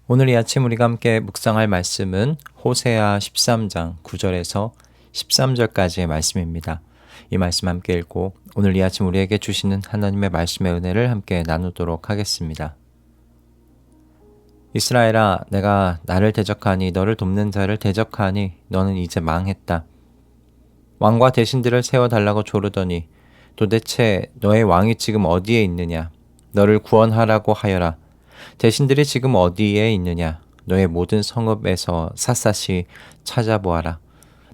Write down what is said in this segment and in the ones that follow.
오늘 이 아침 우리가 함께 묵상할 말씀은 호세아 13장 9절에서 13절까지의 말씀입니다. 이 말씀 함께 읽고 오늘 이 아침 우리에게 주시는 하나님의 말씀의 은혜를 함께 나누도록 하겠습니다. 이스라엘아, 내가 나를 대적하니 너를 돕는 자를 대적하니 너는 이제 망했다. 왕과 대신들을 세워달라고 조르더니 도대체 너의 왕이 지금 어디에 있느냐? 너를 구원하라고 하여라. 대신들이 지금 어디에 있느냐? 너의 모든 성읍에서 샅샅이 찾아보아라.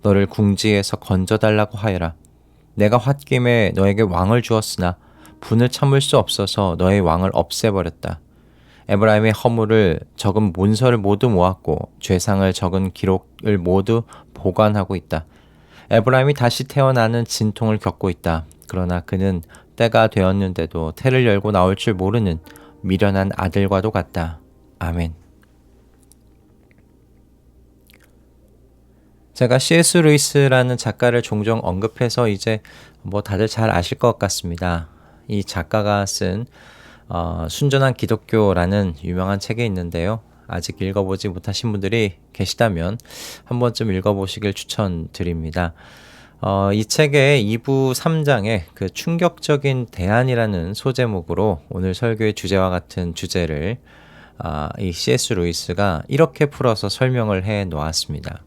너를 궁지에서 건져달라고 하여라. 내가 홧김에 너에게 왕을 주었으나 분을 참을 수 없어서 너의 왕을 없애버렸다. 에브라임의 허물을 적은 문서를 모두 모았고 죄상을 적은 기록을 모두 보관하고 있다. 에브라임이 다시 태어나는 진통을 겪고 있다. 그러나 그는 때가 되었는데도 태를 열고 나올 줄 모르는 미련한 아들과도 같다. 아멘. 제가 C.S. 루이스라는 작가를 종종 언급해서 이제 다들 잘 아실 것 같습니다. 이 작가가 쓴 순전한 기독교라는 유명한 책이 있는데요. 아직 읽어보지 못하신 분들이 계시다면 한 번쯤 읽어보시길 추천드립니다. 이 책의 2부 3장에 그 충격적인 대안이라는 소제목으로 오늘 설교의 주제와 같은 주제를 이 C.S. 루이스가 이렇게 풀어서 설명을 해 놓았습니다.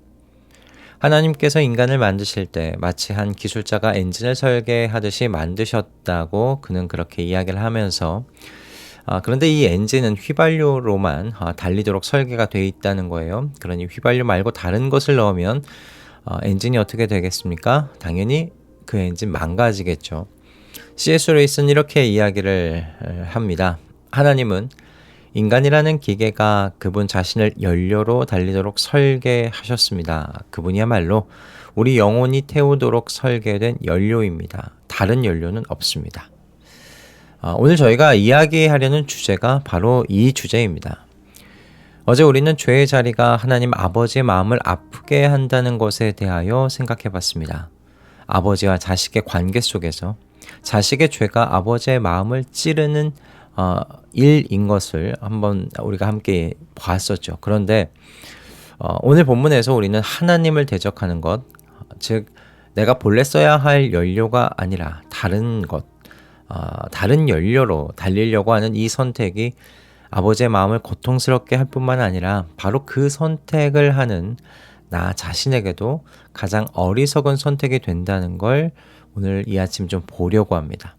하나님께서 인간을 만드실 때 마치 한 기술자가 엔진을 설계하듯이 만드셨다고 그는 그렇게 이야기를 하면서 그런데 이 엔진은 휘발유로만 달리도록 설계가 되어 있다는 거예요. 그러니 휘발유 말고 다른 것을 넣으면 엔진이 어떻게 되겠습니까? 당연히 그 엔진 망가지겠죠. C.S. 루이스는 이렇게 이야기를 합니다. 하나님은 인간이라는 기계가 그분 자신을 연료로 달리도록 설계하셨습니다. 그분이야말로 우리 영혼이 태우도록 설계된 연료입니다. 다른 연료는 없습니다. 오늘 저희가 이야기하려는 주제가 바로 이 주제입니다. 어제 우리는 죄의 자리가 하나님 아버지의 마음을 아프게 한다는 것에 대하여 생각해 봤습니다. 아버지와 자식의 관계 속에서 자식의 죄가 아버지의 마음을 찌르는 일인 것을 한번 우리가 함께 봤었죠. 그런데 오늘 본문에서 우리는 하나님을 대적하는 것, 즉 내가 본래 써야 할 연료가 아니라 다른 것, 다른 연료로 달리려고 하는 이 선택이 아버지의 마음을 고통스럽게 할 뿐만 아니라 바로 그 선택을 하는 나 자신에게도 가장 어리석은 선택이 된다는 걸 오늘 이 아침 좀 보려고 합니다.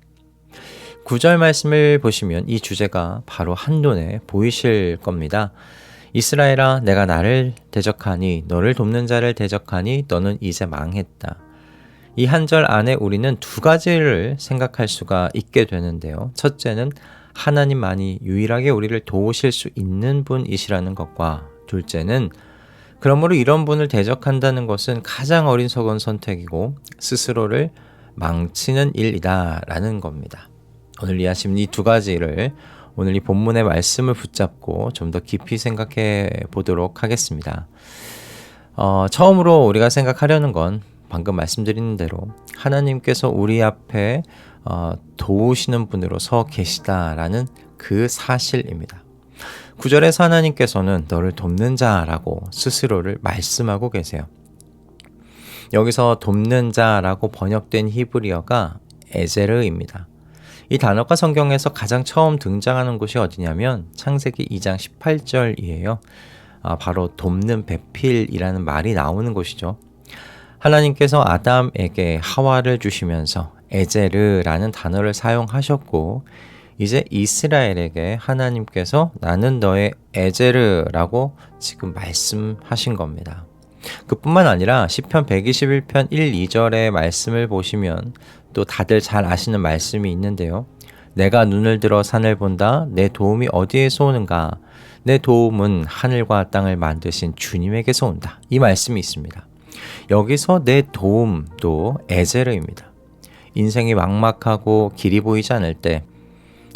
9절 말씀을 보시면 이 주제가 바로 한눈에 보이실 겁니다. 이스라엘아, 내가 나를 대적하니 너를 돕는 자를 대적하니 너는 이제 망했다. 이 한 절 안에 우리는 두 가지를 생각할 수가 있게 되는데요. 첫째는 하나님만이 유일하게 우리를 도우실 수 있는 분이시라는 것과 둘째는 그러므로 이런 분을 대적한다는 것은 가장 어리석은 선택이고 스스로를 망치는 일이다라는 겁니다. 오늘 이 아침 이 두 가지를 오늘 이 본문의 말씀을 붙잡고 좀 더 깊이 생각해 보도록 하겠습니다. 처음으로 우리가 생각하려는 건 방금 말씀드린 대로 하나님께서 우리 앞에 도우시는 분으로 서 계시다라는 그 사실입니다. 9절에서 하나님께서는 너를 돕는 자라고 스스로를 말씀하고 계세요. 여기서 돕는 자라고 번역된 히브리어가 에제르입니다. 이 단어가 성경에서 가장 처음 등장하는 곳이 어디냐면 창세기 2장 18절이에요. 바로 돕는 배필이라는 말이 나오는 곳이죠. 하나님께서 아담에게 하와를 주시면서 에제르라는 단어를 사용하셨고 이제 이스라엘에게 하나님께서 나는 너의 에제르라고 지금 말씀하신 겁니다. 그뿐만 아니라 시편 121편 1, 2절의 말씀을 보시면 또 다들 잘 아시는 말씀이 있는데요. 내가 눈을 들어 산을 본다. 내 도움이 어디에서 오는가? 내 도움은 하늘과 땅을 만드신 주님에게서 온다. 이 말씀이 있습니다. 여기서 내 도움도 에제르입니다. 인생이 막막하고 길이 보이지 않을 때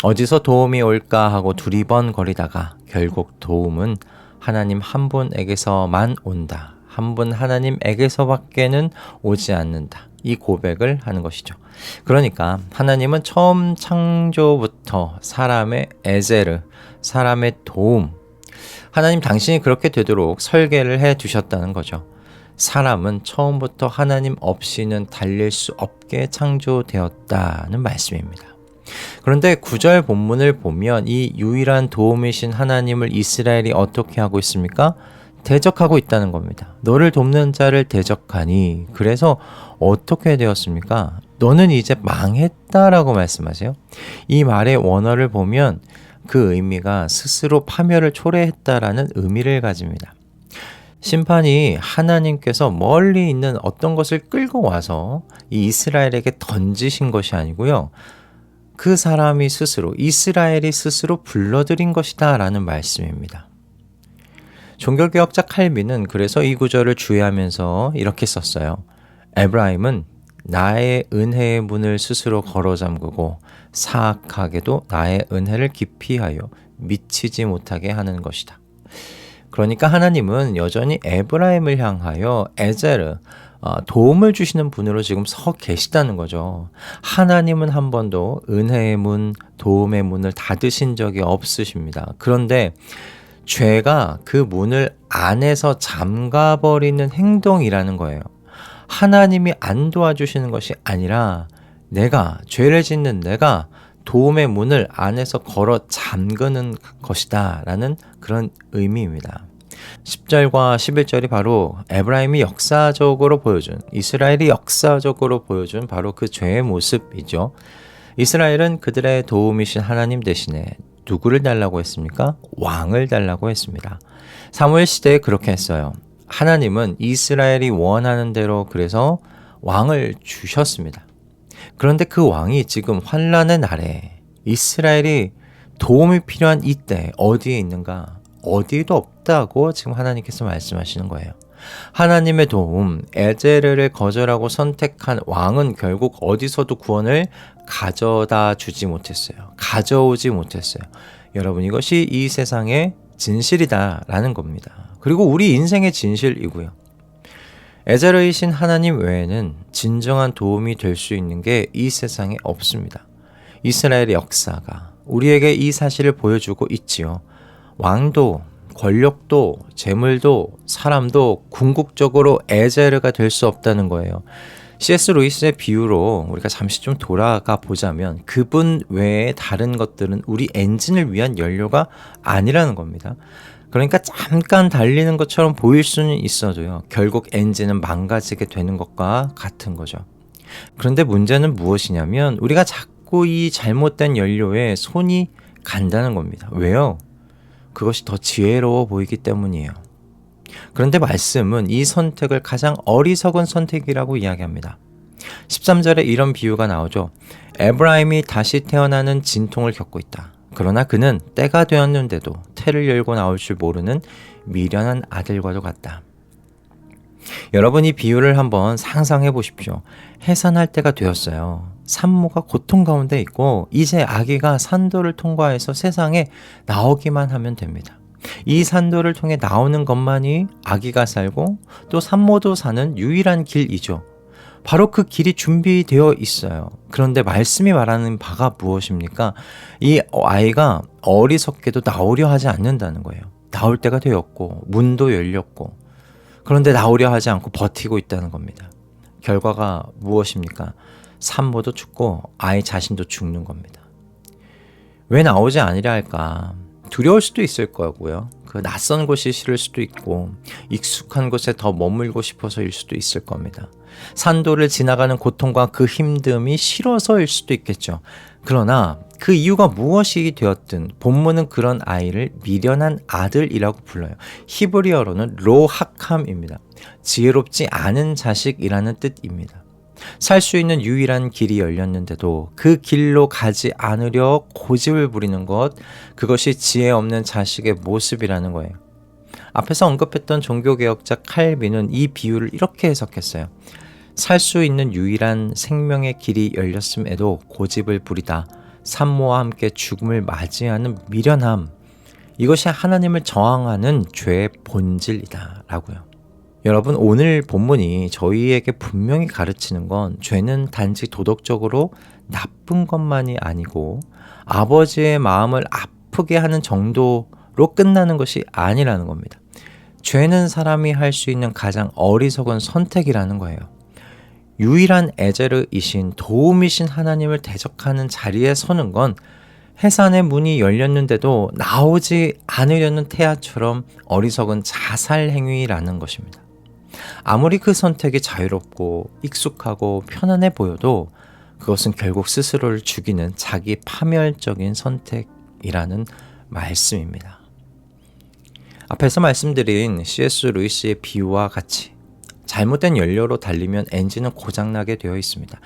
어디서 도움이 올까 하고 두리번거리다가 결국 도움은 하나님 한 분에게서만 온다. 한 분 하나님에게서밖에는 오지 않는다. 이 고백을 하는 것이죠. 그러니까 하나님은 처음 창조부터 사람의 에제르, 사람의 도움, 하나님 당신이 그렇게 되도록 설계를 해 두셨다는 거죠. 사람은 처음부터 하나님 없이는 달릴 수 없게 창조되었다는 말씀입니다. 그런데 9절 본문을 보면 이 유일한 도움이신 하나님을 이스라엘이 어떻게 하고 있습니까? 대적하고 있다는 겁니다. 너를 돕는 자를 대적하니, 그래서 어떻게 되었습니까? 너는 이제 망했다라고 말씀하세요. 이 말의 원어를 보면 그 의미가 스스로 파멸을 초래했다라는 의미를 가집니다. 심판이 하나님께서 멀리 있는 어떤 것을 끌고 와서 이 이스라엘에게 던지신 것이 아니고요. 그 사람이 스스로, 이스라엘이 스스로 불러들인 것이다 라는 말씀입니다. 종교개혁자 칼빈은 그래서 이 구절을 주의하면서 이렇게 썼어요. 에브라임은 나의 은혜의 문을 스스로 걸어 잠그고 사악하게도 나의 은혜를 기피하여 미치지 못하게 하는 것이다. 그러니까 하나님은 여전히 에브라임을 향하여 에제르, 도움을 주시는 분으로 지금 서 계시다는 거죠. 하나님은 한 번도 은혜의 문, 도움의 문을 닫으신 적이 없으십니다. 그런데 죄가 그 문을 안에서 잠가버리는 행동이라는 거예요. 하나님이 안 도와주시는 것이 아니라 내가, 죄를 짓는 내가 도움의 문을 안에서 걸어 잠그는 것이다 라는 그런 의미입니다. 10절과 11절이 바로 에브라임이 역사적으로 보여준, 이스라엘이 역사적으로 보여준 바로 그 죄의 모습이죠. 이스라엘은 그들의 도움이신 하나님 대신에 누구를 달라고 했습니까? 왕을 달라고 했습니다. 사무엘 시대에 그렇게 했어요. 하나님은 이스라엘이 원하는 대로 그래서 왕을 주셨습니다. 그런데 그 왕이 지금 환란의 날에 이스라엘이 도움이 필요한 이때 어디에 있는가? 어디에도 없다고 지금 하나님께서 말씀하시는 거예요. 하나님의 도움, 에제르를 거절하고 선택한 왕은 결국 어디서도 구원을 가져다 주지 못했어요. 가져오지 못했어요. 여러분, 이것이 이 세상의 진실이다라는 겁니다. 그리고 우리 인생의 진실이고요. 에제르이신 하나님 외에는 진정한 도움이 될 수 있는 게 이 세상에 없습니다. 이스라엘의 역사가 우리에게 이 사실을 보여주고 있지요. 왕도, 권력도, 재물도, 사람도 궁극적으로 에제르가 될 수 없다는 거예요. C.S. 루이스의 비유로 우리가 잠시 좀 돌아가 보자면 그분 외에 다른 것들은 우리 엔진을 위한 연료가 아니라는 겁니다. 그러니까 잠깐 달리는 것처럼 보일 수는 있어도요. 결국 엔진은 망가지게 되는 것과 같은 거죠. 그런데 문제는 무엇이냐면 우리가 자꾸 이 잘못된 연료에 손이 간다는 겁니다. 왜요? 그것이 더 지혜로워 보이기 때문이에요. 그런데 말씀은 이 선택을 가장 어리석은 선택이라고 이야기합니다. 13절에 이런 비유가 나오죠. 에브라임이 다시 태어나는 진통을 겪고 있다. 그러나 그는 때가 되었는데도 태를 열고 나올 줄 모르는 미련한 아들과도 같다. 여러분, 이 비유를 한번 상상해 보십시오. 해산할 때가 되었어요. 산모가 고통 가운데 있고 이제 아기가 산도를 통과해서 세상에 나오기만 하면 됩니다. 이 산도를 통해 나오는 것만이 아기가 살고 또 산모도 사는 유일한 길이죠. 바로 그 길이 준비되어 있어요. 그런데 말씀이 말하는 바가 무엇입니까? 이 아이가 어리석게도 나오려 하지 않는다는 거예요. 나올 때가 되었고 문도 열렸고 그런데 나오려 하지 않고 버티고 있다는 겁니다. 결과가 무엇입니까? 산모도 죽고 아이 자신도 죽는 겁니다. 왜 나오지 않으려 할까? 두려울 수도 있을 거고요. 그 낯선 곳이 싫을 수도 있고 익숙한 곳에 더 머물고 싶어서일 수도 있을 겁니다. 산도를 지나가는 고통과 그 힘듦이 싫어서일 수도 있겠죠. 그러나 그 이유가 무엇이 되었든 본문은 그런 아이를 미련한 아들이라고 불러요. 히브리어로는 로하캄입니다. 지혜롭지 않은 자식이라는 뜻입니다. 살 수 있는 유일한 길이 열렸는데도 그 길로 가지 않으려 고집을 부리는 것, 그것이 지혜 없는 자식의 모습이라는 거예요. 앞에서 언급했던 종교개혁자 칼빈은 이 비유를 이렇게 해석했어요. 살 수 있는 유일한 생명의 길이 열렸음에도 고집을 부리다 산모와 함께 죽음을 맞이하는 미련함, 이것이 하나님을 저항하는 죄의 본질이다 라고요. 여러분, 오늘 본문이 저희에게 분명히 가르치는 건 죄는 단지 도덕적으로 나쁜 것만이 아니고 아버지의 마음을 아프게 하는 정도로 끝나는 것이 아니라는 겁니다. 죄는 사람이 할 수 있는 가장 어리석은 선택이라는 거예요. 유일한 에제르이신 도움이신 하나님을 대적하는 자리에 서는 건 해산의 문이 열렸는데도 나오지 않으려는 태아처럼 어리석은 자살 행위라는 것입니다. 아무리 그 선택이 자유롭고 익숙하고 편안해 보여도 그것은 결국 스스로를 죽이는 자기 파멸적인 선택이라는 말씀입니다. 앞에서 말씀드린 C.S. 루이스의 비유와 같이 잘못된 연료로 달리면 엔진은 고장나게 되어 있습니다.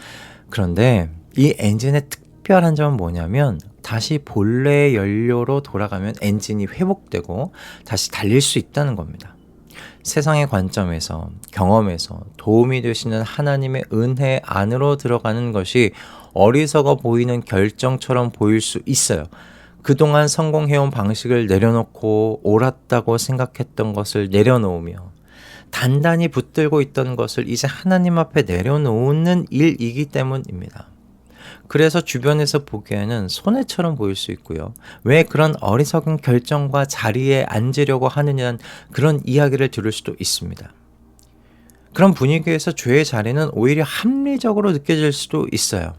그런데 이 엔진의 특별한 점은 뭐냐면 다시 본래의 연료로 돌아가면 엔진이 회복되고 다시 달릴 수 있다는 겁니다. 세상의 관점에서, 경험에서 도움이 되시는 하나님의 은혜 안으로 들어가는 것이 어리석어 보이는 결정처럼 보일 수 있어요. 그동안 성공해온 방식을 내려놓고 옳았다고 생각했던 것을 내려놓으며 단단히 붙들고 있던 것을 이제 하나님 앞에 내려놓는 일이기 때문입니다. 그래서 주변에서 보기에는 손해처럼 보일 수 있고요. 왜 그런 어리석은 결정과 자리에 앉으려고 하느냐는 그런 이야기를 들을 수도 있습니다. 그런 분위기에서 죄의 자리는 오히려 합리적으로 느껴질 수도 있어요.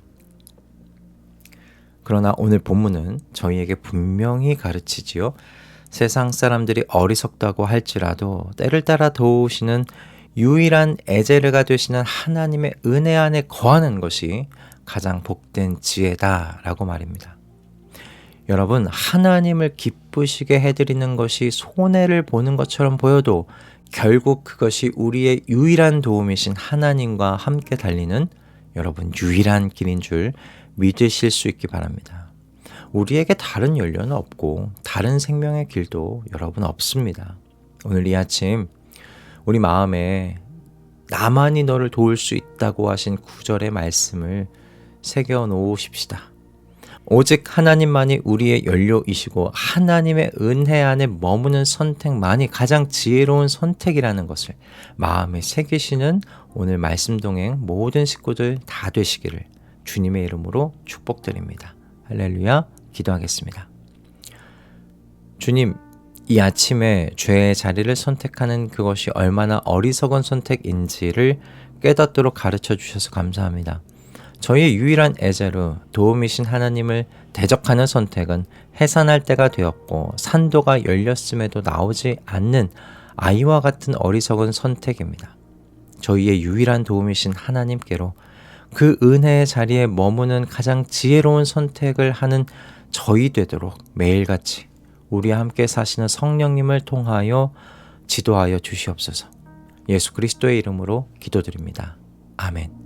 그러나 오늘 본문은 저희에게 분명히 가르치지요. 세상 사람들이 어리석다고 할지라도 때를 따라 도우시는 유일한 에제르가 되시는 하나님의 은혜 안에 거하는 것이 가장 복된 지혜다라고 말입니다. 여러분, 하나님을 기쁘시게 해드리는 것이 손해를 보는 것처럼 보여도 결국 그것이 우리의 유일한 도움이신 하나님과 함께 달리는 여러분 유일한 길인 줄 믿으실 수 있기 바랍니다. 우리에게 다른 연료는 없고 다른 생명의 길도 여러분 없습니다. 오늘 이 아침 우리 마음에 나만이 너를 도울 수 있다고 하신 구절의 말씀을 새겨 놓으십시다. 오직 하나님만이 우리의 연료이시고 하나님의 은혜 안에 머무는 선택만이 가장 지혜로운 선택이라는 것을 마음에 새기시는 오늘 말씀 동행 모든 식구들 다 되시기를 주님의 이름으로 축복드립니다. 할렐루야. 기도하겠습니다. 주님, 이 아침에 죄의 자리를 선택하는 그것이 얼마나 어리석은 선택인지를 깨닫도록 가르쳐 주셔서 감사합니다. 저희의 유일한 에제르, 도움이신 하나님을 대적하는 선택은 해산할 때가 되었고 산도가 열렸음에도 나오지 않는 아이와 같은 어리석은 선택입니다. 저희의 유일한 도움이신 하나님께로 그 은혜의 자리에 머무는 가장 지혜로운 선택을 하는 저희 되도록 매일같이 우리와 함께 사시는 성령님을 통하여 지도하여 주시옵소서. 예수 그리스도의 이름으로 기도드립니다. 아멘.